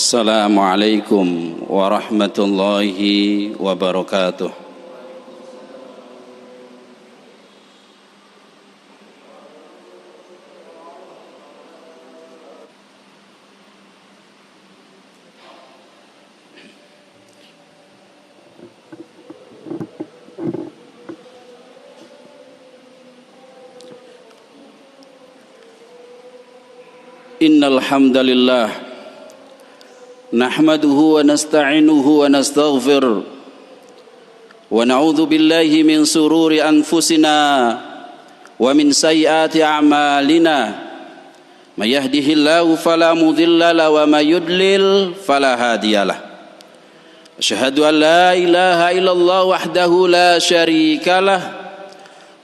Assalamualaikum warahmatullahi wabarakatuh. Innal hamdalillah nahmaduhu wa nasta'inuhu wa nastaghfir wa na'udzu billahi min sururi anfusina wa min sayyiati a'malina may yahdihillahu fala mudilla lahu wa may yudlil fala hadiyalah. Asyhadu an la ilaha illallah wahdahu la syarikalah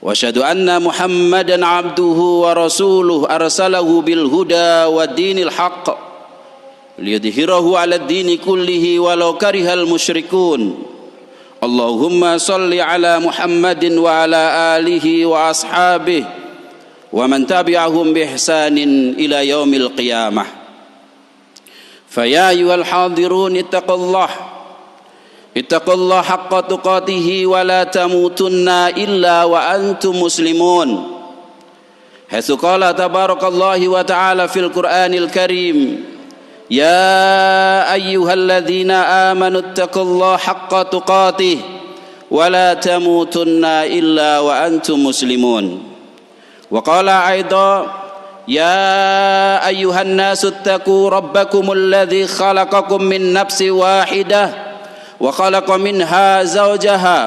wa asyhadu anna Muhammadan abduhu wa rasuluh arsalahu bil huda wa dinil haqq liyudhhirahu 'ala ad-dini kullihi walau karihal musyrikun. Allahumma shalli 'ala Muhammadin wa 'ala alihi wa ashabihi wa man tabi'ahum bi ihsanin ila yaumil qiyamah. Fa ya ayyuhal hadirun ittaqullaha haqqa tuqatih wa la tamutunna illa wa antum muslimun. Haitsu qala tabarakallahu wa ta'ala fil Qur'anil Karim, ya ayyuhalladzina amanu ittaqullaha haqqa tuqatih wa la tamutunna illa wa antum muslimun. Wa qala aidan, ya ayyuhan nasu ittaqu rabbakumul ladzi khalaqakum min nafsin wahidah wa khalaqa minha zawjaha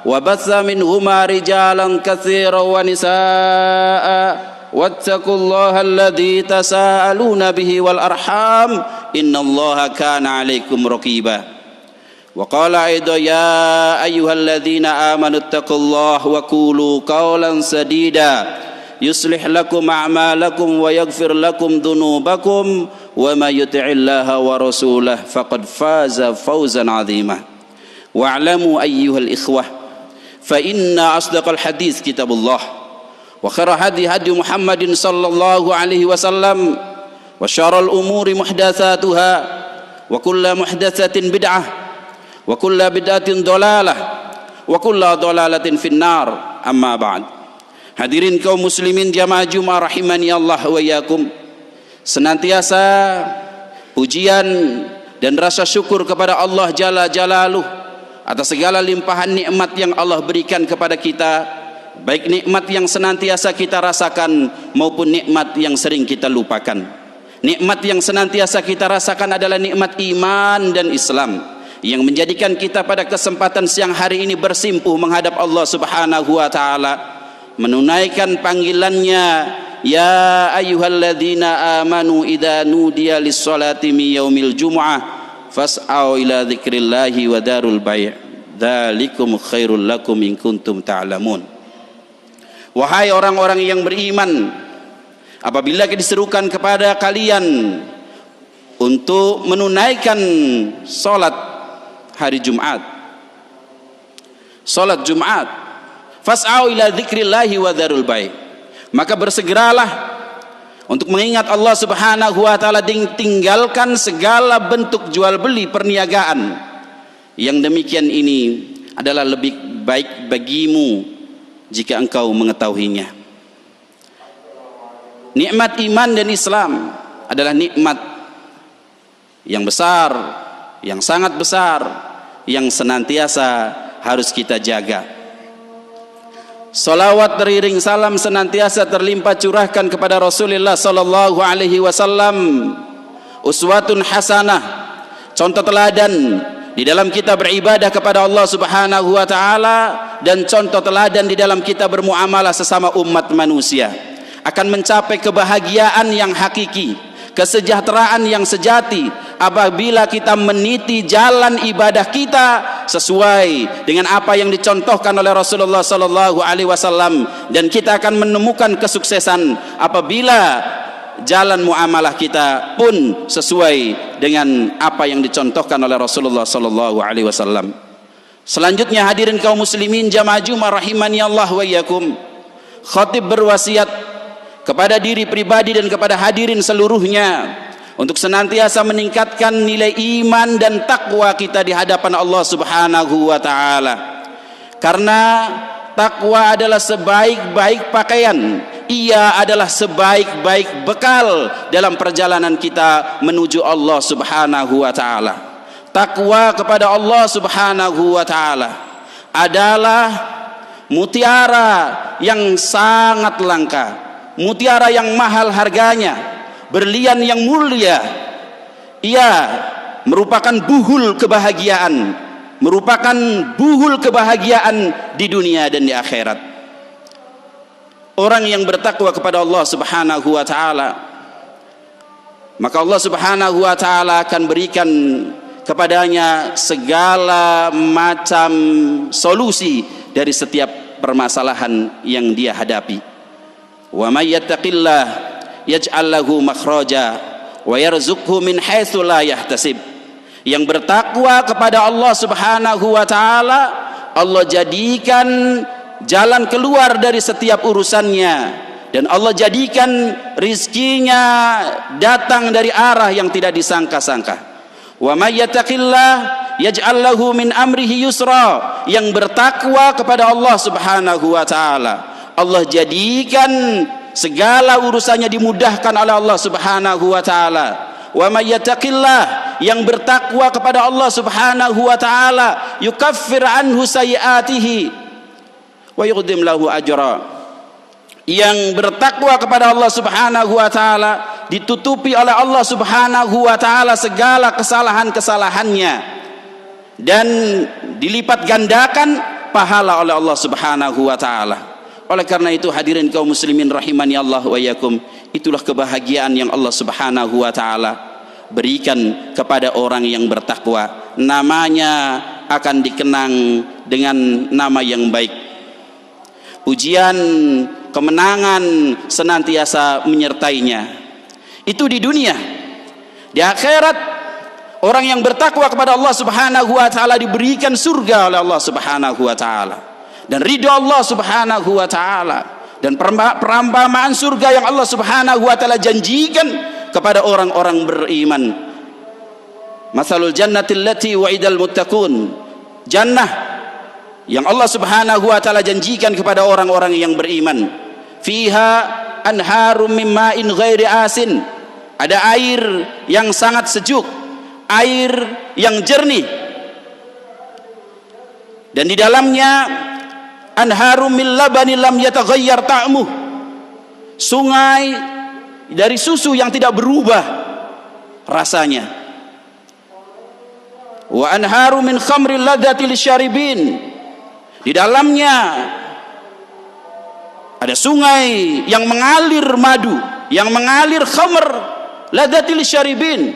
wa batha minhuma rijalan katsiran wa nisaa wattaqullaha alladzi tasaaluna bihi wal arham innallaha kana 'alaikum raqiba. Wa qala aidan, ya ayyuhalladzina amanu ittaqullaha wa qulu qawlan sadida yuslih lakum a'malakum wa yaghfir lakum dhunubakum wa may yuti'illaha wa rasulahu faqad faza fawzan 'azima. Wa'lamu ayyuhal ikhwah fa inna asdaqal hadits kitabullah wa khairal hadi hadi Muhammadin sallallahu alaihi wasallam wa syarrul umuri muhdatsatuha wa kullu muhdatsatin bid'ah wa kullu bid'atin dhalalah wa kullu dhalalatin finnar. Amma ba'd. Hadirin kaum muslimin jamaah Jumat rahimani Allah wa iyyakum. Senantiasa pujian dan rasa syukur kepada Allah Jalla Jalaluh atas segala limpahan nikmat yang Allah berikan kepada kita, baik nikmat yang senantiasa kita rasakan maupun nikmat yang sering kita lupakan. Nikmat yang senantiasa kita rasakan adalah nikmat iman dan Islam yang menjadikan kita pada kesempatan siang hari ini bersimpuh menghadap Allah Subhanahu wa taala, menunaikan panggilannya, ya ayyuhalladzina amanu idza nudiya lis-salati min yaumil jumu'ah fas'au ila dzikrillahi wa darul bai' dzalikum khairul lakum in kuntum ta'lamun. Wahai orang-orang yang beriman, apabila diserukan kepada kalian untuk menunaikan salat hari Jumat, salat Jumat, fas'au ila dzikrillahi wa dzarul bai', maka bersegeralah untuk mengingat Allah Subhanahu wa taala, tinggalkan segala bentuk jual beli perniagaan. Yang demikian ini adalah lebih baik bagimu jika engkau mengetahuinya. Nikmat iman dan Islam adalah nikmat yang besar, yang sangat besar, yang senantiasa harus kita jaga. Salawat beriring salam senantiasa terlimpah curahkan kepada Rasulullah sallallahu alaihi wasallam, uswatun hasanah, contoh teladan di dalam kita beribadah kepada Allah Subhanahu wa taala dan contoh teladan di dalam kita bermuamalah sesama umat manusia. Akan mencapai kebahagiaan yang hakiki, kesejahteraan yang sejati apabila kita meniti jalan ibadah kita sesuai dengan apa yang dicontohkan oleh Rasulullah sallallahu alaihi wasallam, dan kita akan menemukan kesuksesan apabila jalan muamalah kita pun sesuai dengan apa yang dicontohkan oleh Rasulullah sallallahu alaihi wasallam. Selanjutnya hadirin kaum muslimin jamaah Jumat rahimani Allah wa iyyakum, khatib berwasiat kepada diri pribadi dan kepada hadirin seluruhnya untuk senantiasa meningkatkan nilai iman dan takwa kita di hadapan Allah Subhanahu wa taala. Karena takwa adalah sebaik-baik pakaian, ia adalah sebaik-baik bekal dalam perjalanan kita menuju Allah Subhanahu wa taala. Takwa kepada Allah Subhanahu wa taala adalah mutiara yang sangat langka, mutiara yang mahal harganya, berlian yang mulia. Ia merupakan buhul kebahagiaan, merupakan buhul kebahagiaan di dunia dan di akhirat. Orang yang bertakwa kepada Allah Subhanahu wa taala, maka Allah Subhanahu wa taala akan berikan kepadanya segala macam solusi dari setiap permasalahan yang dia hadapi. Wa may yattaqillah yaj'al lahu makhraja wa yarzuqhu min haitsu la yahtasib. Yang bertakwa kepada Allah Subhanahu wa taala, Allah jadikan jalan keluar dari setiap urusannya, dan Allah jadikan rizkinya datang dari arah yang tidak disangka-sangka. Wa may yattaqillah yaj'al lahu min amrihi yusra. Yang bertakwa kepada Allah Subhanahu wa taala, Allah jadikan segala urusannya dimudahkan oleh Allah Subhanahu wa taala. Wa may yattaqillah, yang bertakwa kepada Allah Subhanahu wa taala, yukaffir anhu sayiatihi wa yuqdim lahu ajra. Yang bertakwa kepada Allah Subhanahu wa taala, ditutupi oleh Allah Subhanahu wa taala segala kesalahan-kesalahannya dan dilipat gandakan pahala oleh Allah Subhanahu wa taala. Oleh karena itu hadirin kaum muslimin rahimani Allah wa iyyakum, itulah kebahagiaan yang Allah Subhanahu wa taala berikan kepada orang yang bertakwa. Namanya akan dikenang dengan nama yang baik. Ujian kemenangan senantiasa menyertainya. Itu di dunia. Di akhirat, orang yang bertakwa kepada Allah Subhanahu wa taala diberikan surga oleh Allah Subhanahu wa taala, dan ridha Allah Subhanahu wa taala, dan perumpamaan surga yang Allah Subhanahu wa taala janjikan kepada orang-orang beriman. Masalul jannati allati wa'idal muttaqun. Jannah yang Allah Subhanahu wa taala janjikan kepada orang-orang yang beriman. Fiha anharum min ma'in ghairi asin. Ada air yang sangat sejuk, air yang jernih. Dan di dalamnya anharum min labanin lam yataghayyar ta'muh. Sungai dari susu yang tidak berubah rasanya. Wa anharum min khamril ladzati lisyaribin. Di dalamnya ada sungai yang mengalir madu, yang mengalir khamr ladzatil syaribin,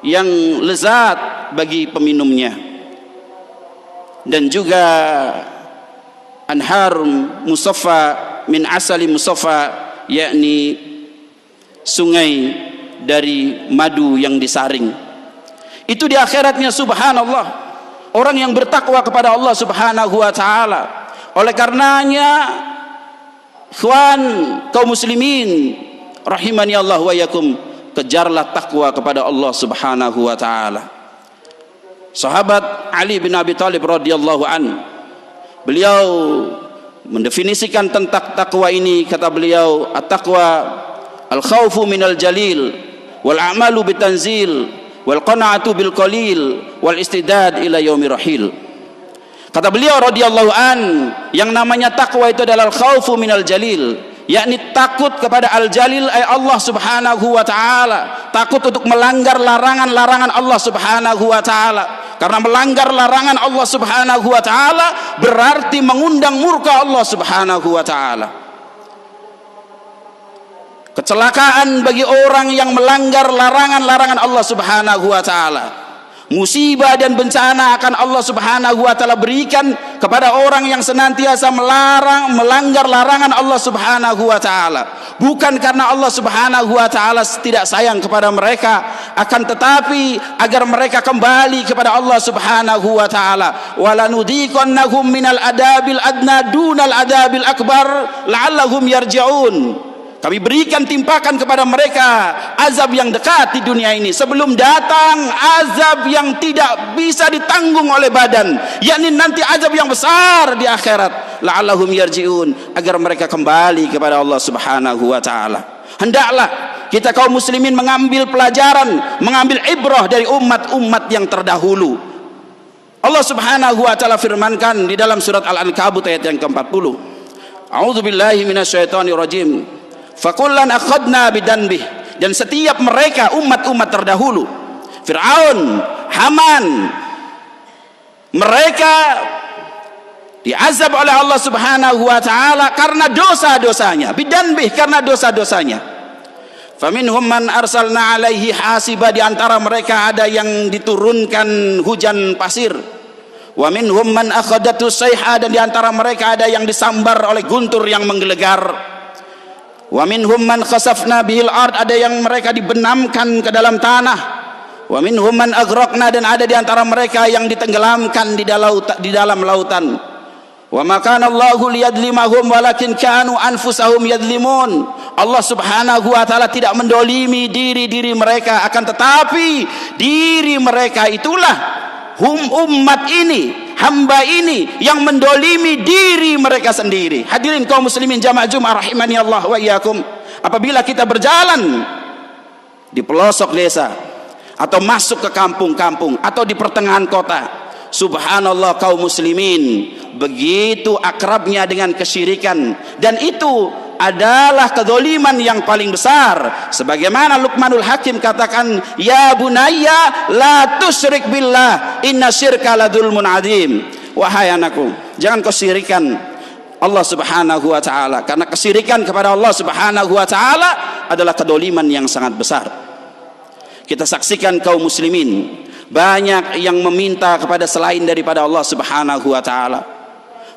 yang lezat bagi peminumnya. Dan juga anhar musaffa min asali musaffa, yakni sungai dari madu yang disaring. Itu di akhiratnya. Subhanallah, orang yang bertakwa kepada Allah Subhanahu wa taala. Oleh karenanya, ikhwan kaum muslimin rahimani Allah wa iyyakum, kejarlah takwa kepada Allah Subhanahu wa taala. Sahabat Ali bin Abi Thalib radhiyallahu an, beliau mendefinisikan tentang takwa ini. Kata beliau, at-taqwa al-khaufu minal jalil wal a'malu bitanzil wal qana'atu bil qalil wal istidad ila yaumir rahil. Kata beliau radhiyallahu an, yang namanya takwa itu adalah al-khaufu minal jalil, yakni takut kepada al-jalil, ay Allah Subhanahu wa taala, takut untuk melanggar larangan-larangan Allah Subhanahu wa taala. Karena melanggar larangan Allah Subhanahu wa taala berarti mengundang murka Allah Subhanahu wa taala. Kecelakaan bagi orang yang melanggar larangan-larangan Allah Subhanahu wa taala. Musibah dan bencana akan Allah Subhanahu wa taala berikan kepada orang yang senantiasa melanggar larangan Allah Subhanahu wa taala. Bukan karena Allah Subhanahu wa taala tidak sayang kepada mereka, akan tetapi agar mereka kembali kepada Allah Subhanahu wa taala. Walanudhiqannahum minal adabil adna dunal adabil akbar la'allahum yarji'un. Kami berikan timpakan kepada mereka azab yang dekat di dunia ini sebelum datang azab yang tidak bisa ditanggung oleh badan, yakni nanti azab yang besar di akhirat. La'allahum yarji'un, agar mereka kembali kepada Allah Subhanahu wa taala. Hendaklah kita kaum muslimin mengambil pelajaran, mengambil ibrah dari umat-umat yang terdahulu. Allah Subhanahu wa taala firmankan di dalam surat Al-Ankabut ayat yang ke-40. A'udzubillahi minasyaitonir rajim. Fakullan akhadna bidanbih, dan setiap mereka umat-umat terdahulu, Fir'aun, Haman, mereka diazab oleh Allah Subhanahu wa taala karena dosa-dosanya, bidanbih, karena dosa-dosanya. Faminhum man arsalna alaihi hasiba, di antara mereka ada yang diturunkan hujan pasir. Wa minhum man akhadatu sayha, dan di antara mereka ada yang disambar oleh guntur yang menggelegar. Wa minhum man khasafna bihil ard, ada yang mereka dibenamkan ke dalam tanah. Wa minhum man aghraqna, dan ada di antara mereka yang ditenggelamkan di dalam lautan. Wa ma kana Allahu liyadlimahum walakin kanu anfusahum yadlimun. Allah Subhanahu wa taala tidak mendolimi diri mereka, akan tetapi diri mereka itulah umat ini, hamba ini yang mendolimi diri mereka sendiri. Hadirin kaum muslimin jamaah Jumat rahimani Allah wa iyyakum, apabila kita berjalan di pelosok desa atau masuk ke kampung-kampung atau di pertengahan kota, subhanallah kaum muslimin begitu akrabnya dengan kesyirikan, dan itu adalah kezaliman yang paling besar. Sebagaimana Luqmanul Hakim katakan, ya bunayya la tusyrik billah inna syirka la dzulmun adzim. Wahai anakku, jangan kau syirikan Allah Subhanahu wa taala, karena kesyirikan kepada Allah Subhanahu wa taala adalah kezaliman yang sangat besar. Kita saksikan kaum muslimin banyak yang meminta kepada selain daripada Allah Subhanahu wa taala,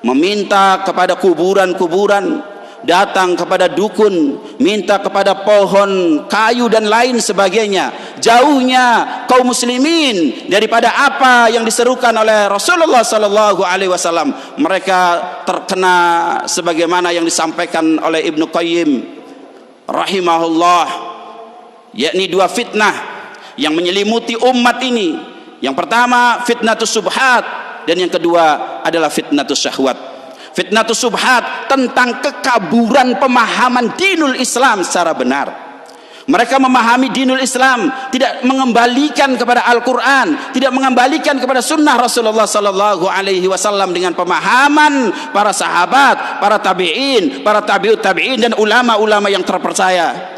meminta kepada kuburan-kuburan, datang kepada dukun, minta kepada pohon, kayu dan lain sebagainya. Jauhnya kaum muslimin daripada apa yang diserukan oleh Rasulullah sallallahu alaihi wasallam. Mereka terkena sebagaimana yang disampaikan oleh Ibnu Qayyim rahimahullah, yakni dua fitnah yang menyelimuti umat ini. Yang pertama fitnatus subhat, dan yang kedua adalah fitnatus syahwat. Fitnatus subhat tentang kekaburan pemahaman dinul Islam secara benar. Mereka memahami dinul Islam, tidak mengembalikan kepada Al-Quran, tidak mengembalikan kepada sunnah Rasulullah sallallahu alaihi wasallam dengan pemahaman para sahabat, para tabi'in, para tabi'ut tabi'in, dan ulama-ulama yang terpercaya.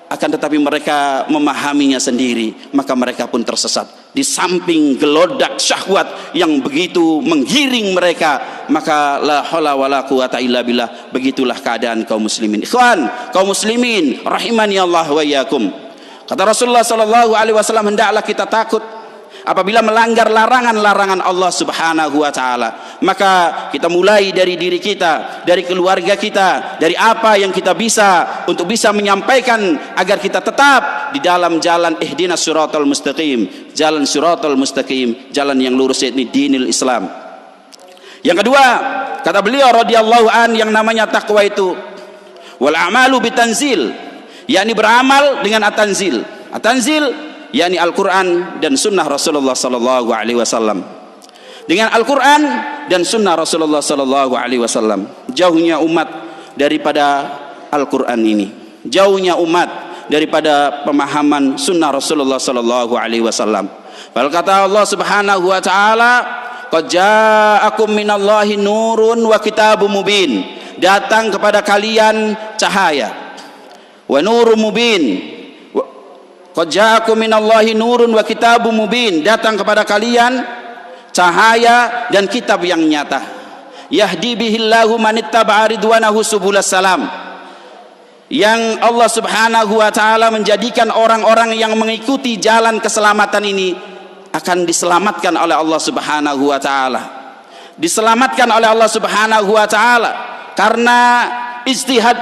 Akan tetapi mereka memahaminya sendiri, maka mereka pun tersesat. Di samping gelodak syahwat yang begitu menggiring mereka, maka la haula wala quwata illa billah. Begitulah keadaan kaum muslimin. Ikhwan, kaum muslimin rahimani Allah wa iyyakum. Kata Rasulullah sallallahu alaihi wasallam, hendaklah kita takut apabila melanggar larangan-larangan Allah Subhanahu wa taala. Maka kita mulai dari diri kita, dari keluarga kita, dari apa yang kita bisa untuk bisa menyampaikan agar kita tetap di dalam jalan ihdinas siratal mustaqim, jalan siratal mustaqim, jalan yang lurus, yakni dinil Islam. Yang kedua, kata beliau radhiyallahu an, yang namanya takwa itu wal a'malu bitanzil, yakni beramal dengan at-tanzil. At-tanzil yakni Al-Quran dan sunnah Rasulullah sallallahu alaihi wasallam. Dengan Al-Quran dan sunnah Rasulullah sallallahu alaihi wasallam, jauhnya umat daripada Al-Quran ini, jauhnya umat daripada pemahaman sunnah Rasulullah sallallahu alaihi wasallam. Bal kata Allah Subhanahu wa taala, qad ja'akum minallahi nurun wa kitabum mubin, datang kepada kalian cahaya, wa nurun mubin. Qad ja'akum minallahi nurun wa kitabum mubin, datang kepada kalian cahaya dan kitab yang nyata. Yahdi bihillahu manittaba'a ridwanahu subulas salam, yang Allah Subhanahu wa taala menjadikan orang-orang yang mengikuti jalan keselamatan ini akan diselamatkan oleh Allah Subhanahu wa taala. Diselamatkan oleh Allah Subhanahu wa taala karena ijtihad,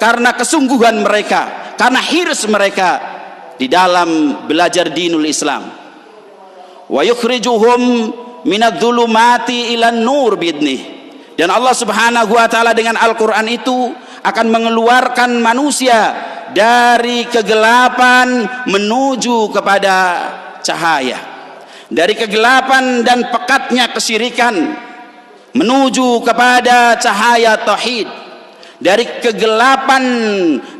karena kesungguhan mereka, karena hirs mereka di dalam belajar dinul Islam. Wa yukhrijuhum minadh-dhulumati ilan nur biidnih, dan Allah Subhanahu wa taala dengan Al-Qur'an itu akan mengeluarkan manusia dari kegelapan menuju kepada cahaya, dari kegelapan dan pekatnya kesyirikan menuju kepada cahaya tauhid, dari kegelapan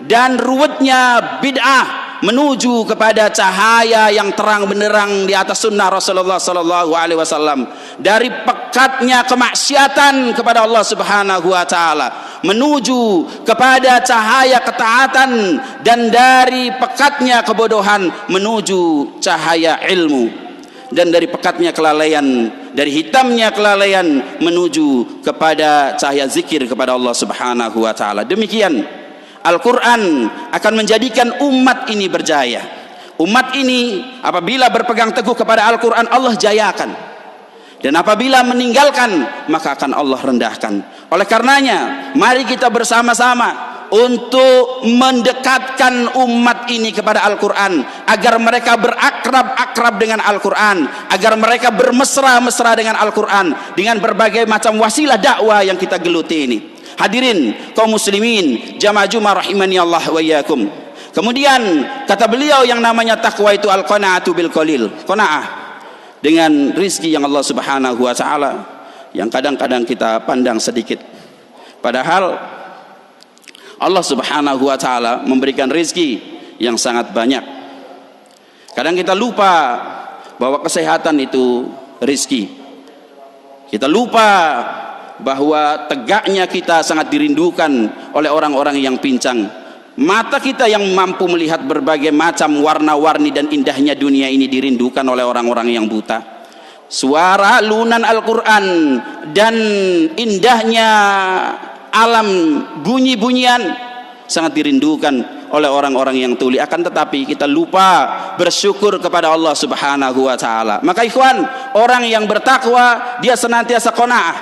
dan ruwetnya bid'ah menuju kepada cahaya yang terang benderang di atas sunnah Rasulullah sallallahu alaihi wasallam, dari pekatnya kemaksiatan kepada Allah Subhanahu wa taala menuju kepada cahaya ketaatan, dan dari pekatnya kebodohan menuju cahaya ilmu, dan dari pekatnya kelalaian, dari hitamnya kelalaian menuju kepada cahaya zikir kepada Allah Subhanahu wa taala. Demikian Al-Quran akan menjadikan umat ini berjaya. Umat ini apabila berpegang teguh kepada Al-Quran, Allah jayakan, dan apabila meninggalkan, maka akan Allah rendahkan. Oleh karenanya, mari kita bersama-sama untuk mendekatkan umat ini kepada Al-Quran, agar mereka berakrab-akrab dengan Al-Quran, agar mereka bermesra-mesra dengan Al-Quran, dengan berbagai macam wasilah dakwah yang kita geluti ini. Hadirin kaum muslimin jamaah Jumat rahimani Allah wa iyyakum. Kemudian kata beliau, yang namanya takwa itu al-qanaatu bil qalil, qanaah dengan rizki yang Allah Subhanahu wa taala yang kadang-kadang kita pandang sedikit, padahal Allah Subhanahu wa taala memberikan rizki yang sangat banyak. Kadang kita lupa bahwa kesehatan itu rizki. Kita lupa bahwa tegaknya kita sangat dirindukan oleh orang-orang yang pincang. Mata kita yang mampu melihat berbagai macam warna-warni dan indahnya dunia ini dirindukan oleh orang-orang yang buta. Suara lunan Al-Quran dan indahnya alam bunyi-bunyian sangat dirindukan oleh orang-orang yang tuli. Akan tetapi kita lupa bersyukur kepada Allah Subhanahu wa taala. Maka ikhwan, orang yang bertakwa dia senantiasa qanaah,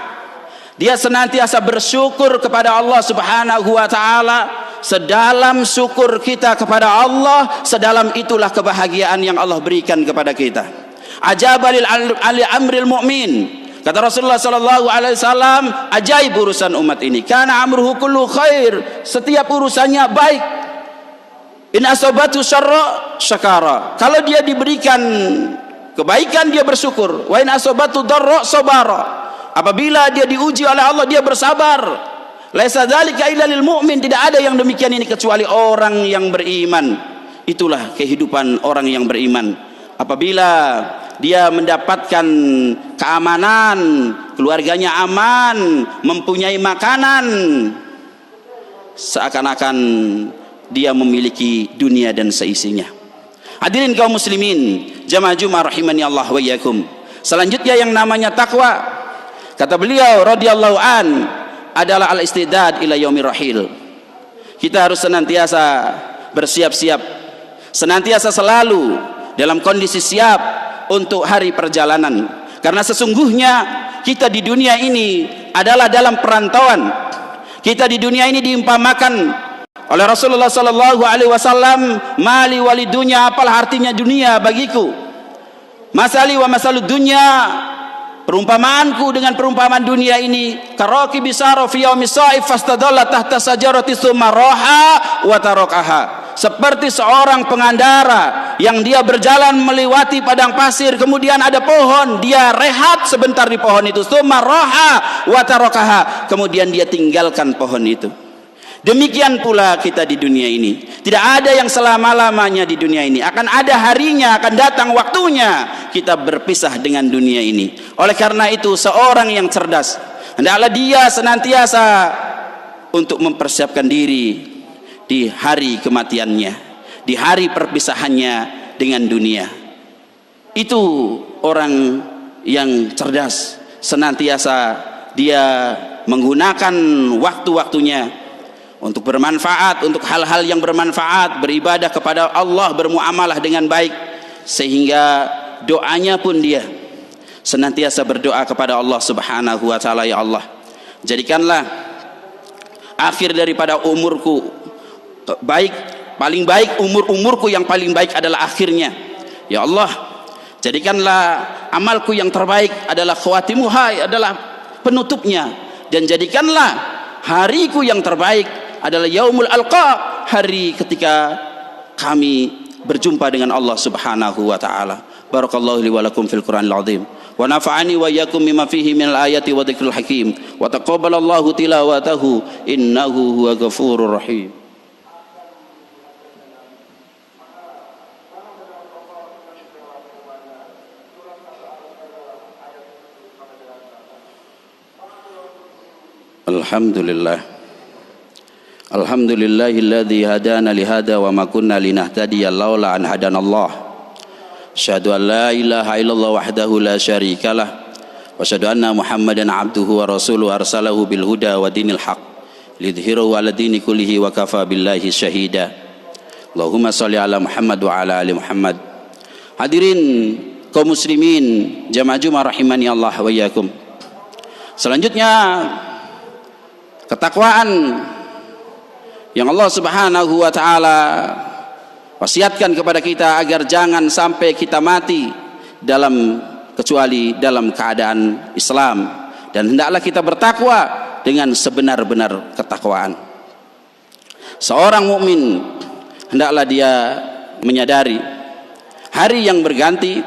dia senantiasa bersyukur kepada Allah Subhanahu wa taala. Sedalam syukur kita kepada Allah, sedalam itulah kebahagiaan yang Allah berikan kepada kita. Ajabalil ali amril mu'min, kata Rasulullah sallallahu alaihi wasallam, ajaib urusan umat ini. Kana amruhu kullu khair, setiap urusannya baik. In asabatu syarra syakara, kalau dia diberikan kebaikan dia bersyukur. Wa in asabatu darra sabara, apabila dia diuji oleh Allah dia bersabar. Laisa dzalika illa lil mu'min, tidak ada yang demikian ini kecuali orang yang beriman. Itulah kehidupan orang yang beriman. Apabila dia mendapatkan keamanan, keluarganya aman, mempunyai makanan, seakan-akan dia memiliki dunia dan seisinya. Hadirin kaum muslimin jamaah Jumat rahimani Allah wa iyyakum. Selanjutnya yang namanya takwa, kata beliau radhiyallahu an, adalah al-istidad ila yaumir rahil. Kita harus senantiasa bersiap-siap, senantiasa selalu dalam kondisi siap untuk hari perjalanan. Karena sesungguhnya kita di dunia ini adalah dalam perantauan. Kita di dunia ini diumpamakan oleh Rasulullah sallallahu alaihi wasallam, mali walidunya, apalah artinya dunia bagiku. Masali wa masalud dunya, perumpamaanku dengan perumpamaan dunia ini, karaki bisara fi yaumis sa'if fastadalla tahta sajarati tsumma raha wa tarakaha, seperti seorang pengandara yang dia berjalan melewati padang pasir, kemudian ada pohon, dia rehat sebentar di pohon itu, tsumma raha wa tarakaha, kemudian dia tinggalkan pohon itu. Demikian pula kita di dunia ini, tidak ada yang selama-lamanya di dunia ini, akan ada harinya, akan datang waktunya kita berpisah dengan dunia ini. Oleh karena itu seorang yang cerdas hendaklah dia senantiasa untuk mempersiapkan diri di hari kematiannya, di hari perpisahannya dengan dunia. Itu orang yang cerdas, senantiasa dia menggunakan waktu-waktunya untuk bermanfaat, untuk hal-hal yang bermanfaat, beribadah kepada Allah, bermuamalah dengan baik, sehingga doanya pun dia senantiasa berdoa kepada Allah Subhanahu wa taala, ya Allah, jadikanlah akhir daripada umurku baik, paling baik umurku yang paling baik adalah akhirnya. Ya Allah, jadikanlah amalku yang terbaik adalah khawatimuha, adalah penutupnya, dan jadikanlah hariku yang terbaik adalah yaumul alqa, hari ketika kami berjumpa dengan Allah Subhanahu wa taala. Barakallahu li wa lakum fil Qur'anil azim wa nafa'ani wa iyyakum bima fihi minal ayati wa dzikril hakim wa taqabbalallahu tilawatahu innahu huwa ghafurur rahim. Alhamdulillahilladzi hadana li hada wa ma kunna linahtadiya laula an hadanallah. Asyhadu an la ilaha illallah wahdahu la syarikalah wa asyhadu anna Muhammadan abduhu wa rasuluhu arsalahu bil huda wa dinil haq lidhhirahu 'ala dini kullihi wa kafa billahi syahida. Allahumma shalli ala Muhammad wa ala ali Muhammad. Hadirin kaum muslimin jamaah Jumat rahimani Allah wa iyyakum. Selanjutnya ketakwaan yang Allah Subhanahu wa taala wasiatkan kepada kita agar jangan sampai kita mati kecuali dalam keadaan Islam, dan hendaklah kita bertakwa dengan sebenar-benar ketakwaan. Seorang mukmin hendaklah dia menyadari hari yang berganti,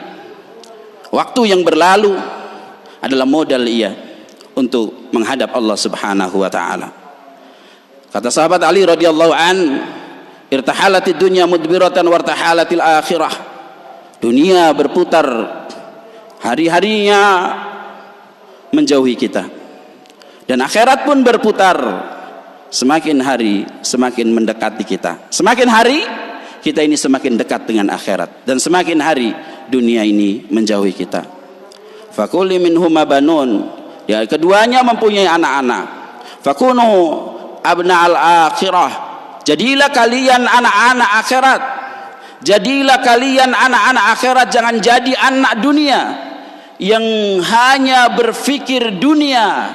waktu yang berlalu adalah modal ia untuk menghadap Allah Subhanahu wa taala. Kata sahabat Ali radhiyallahu an, irtahalatid dunya mudbiratan wartahalatil akhirah. Dunia berputar, hari-harinya menjauhi kita, dan akhirat pun berputar, semakin hari semakin mendekati kita. Semakin hari kita ini semakin dekat dengan akhirat, dan semakin hari dunia ini menjauhi kita. Fakulli minhuma banun, ya, keduanya mempunyai anak-anak. Fakunu abna'al akhirah, jadilah kalian anak-anak akhirat. Jadilah kalian anak-anak akhirat, jangan jadi anak dunia yang hanya berfikir dunia.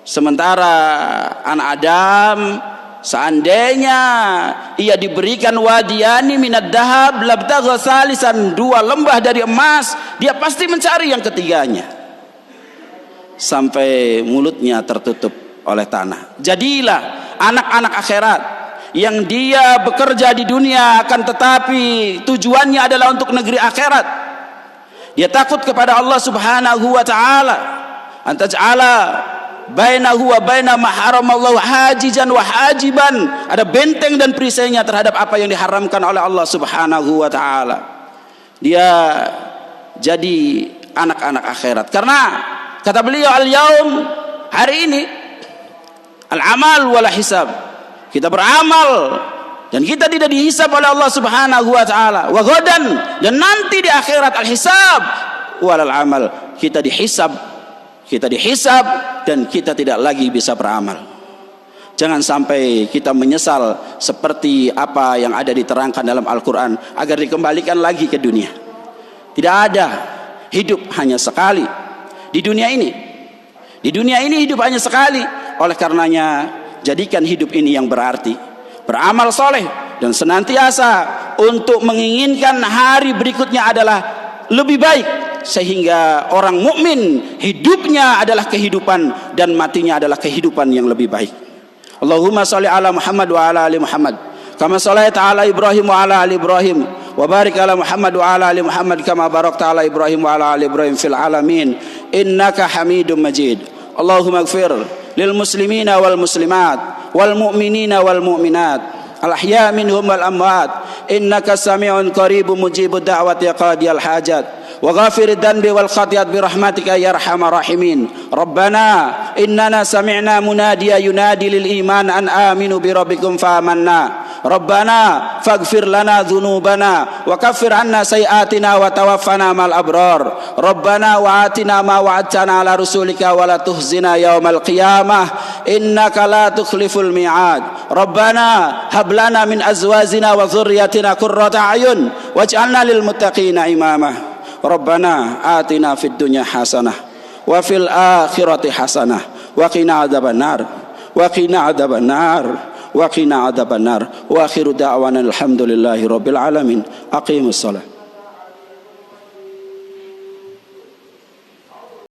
Sementara anak Adam, seandainya ia diberikan wadiyani minad dahab labtagha salisan, 2 lembah dari emas, dia pasti mencari yang ketiganya sampai mulutnya tertutup oleh tanah. Jadilah anak-anak akhirat yang dia bekerja di dunia akan tetapi tujuannya adalah untuk negeri akhirat. Dia takut kepada Allah Subhanahu wa taala, antaj'ala bainahu wa baina ma haramallahu hajijan wa hajiban, ada benteng dan perisainya terhadap apa yang diharamkan oleh Allah Subhanahu wa taala. Dia jadi anak-anak akhirat karena kata beliau, al-yaum, hari ini, al-amal wala hisab, kita beramal dan kita tidak dihisab oleh Allah Subhanahu wa taala. Wa ghadan, dan nanti di akhirat, al-hisab wal amal, kita dihisab dan kita tidak lagi bisa beramal. Jangan sampai kita menyesal seperti apa yang ada diterangkan dalam Al-Qur'an, agar dikembalikan lagi ke dunia. Tidak ada, hidup hanya sekali di dunia ini. Di dunia ini hidup hanya sekali. Oleh karenanya, jadikan hidup ini yang berarti, beramal soleh, dan senantiasa untuk menginginkan hari berikutnya adalah lebih baik, sehingga orang mukmin hidupnya adalah kehidupan dan matinya adalah kehidupan yang lebih baik. Allahumma sholli ala Muhammad wa ala ali Muhammad kama shallaita ala Ibrahim wa ala ali Ibrahim wa barik ala Muhammad wa ala ali Muhammad kama barakta ala Ibrahim wa ala ali Ibrahim fil alamin innaka Hamidum Majid. Allahumma ighfir lil muslimina wal muslimat wal mu'minina wal mu'minat al ahya minhum wal amwat innaka sami'un qaribun mujibud da'wati qadiyal hajat wa ghafir dzanbi wal khati'at bi rahmatika ya arhamar rahimin. Rabbana innana sami'na munadiya yunadi lil iman an aminu bi rabbikum fa amanna. Rabbana faghfir lana dhunubana wa kaffir anna sayiatina wa tawaffana mal abrar. Rabbana wa atina ma wa'adtana ala rusulika wa la tuhzina yaumal qiyamah innaka la tukhliful mi'ad. Rabbana hab lana min azwajina wa dhurriyyatina qurrata a'yun waj'alna lil muttaqina imama. Rabbana atina fid dunya hasanah wa fil akhirati hasanah wa qina adzabannar wa qina adzabannar wa qina adzabannar wa akhiru da'wana alhamdulillahi rabbil alamin. Aqimus shalah.